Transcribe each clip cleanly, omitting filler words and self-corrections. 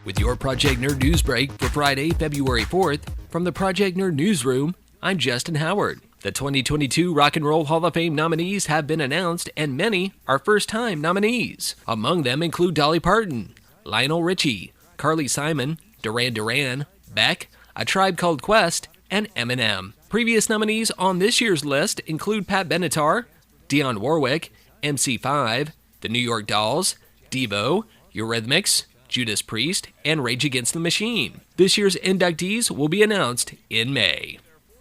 With your Project Nerd News Break for Friday, February 4th, from the Project Nerd Newsroom, I'm Justin Howard. The 2022 Rock and Roll Hall of Fame nominees have been announced, and many are first-time nominees. Among them include Dolly Parton, Lionel Richie, Carly Simon, Duran Duran, Beck, A Tribe Called Quest, and Eminem. Previous nominees on this year's list include Pat Benatar, Dionne Warwick, MC5, The New York Dolls, Devo, Eurythmics, Judas Priest, and Rage Against the Machine. This year's inductees will be announced in May.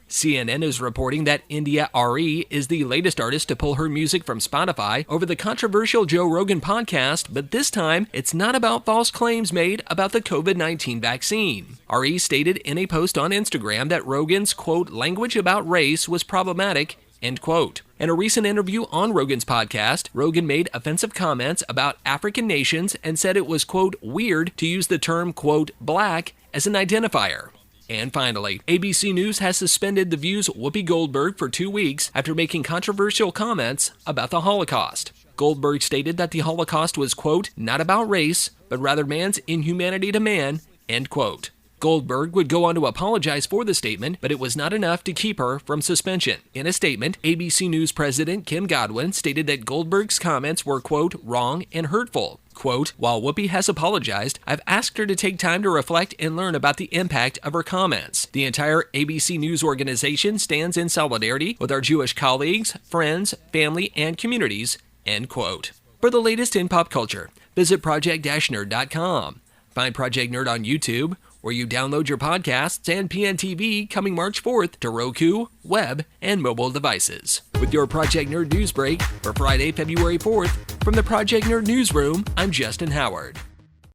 CNN is reporting that India Arie is the latest artist to pull her music from Spotify over the controversial Joe Rogan podcast, but this time it's not about false claims made about the COVID-19 vaccine. Arie stated in a post on Instagram that Rogan's, quote, language about race was problematic, end quote. In a recent interview on Rogan's podcast, Rogan made offensive comments about African nations and said it was, quote, weird to use the term, quote, black as an identifier. And finally, ABC News has suspended The View's Whoopi Goldberg for 2 weeks after making controversial comments about the Holocaust. Goldberg stated that the Holocaust was, quote, not about race, but rather man's inhumanity to man, end quote. Goldberg would go on to apologize for the statement, but it was not enough to keep her from suspension. In a statement, ABC News President Kim Godwin stated that Goldberg's comments were, quote, wrong and hurtful. Quote, while Whoopi has apologized, I've asked her to take time to reflect and learn about the impact of her comments. The entire ABC News organization stands in solidarity with our Jewish colleagues, friends, family, and communities, end quote. For the latest in pop culture, visit project-nerd.com. Find Project Nerd on YouTube, where you download your podcasts, and PNTV coming March 4th to Roku, web, and mobile devices. With your Project Nerd News Break for Friday, February 4th, from the Project Nerd Newsroom, I'm Justin Howard.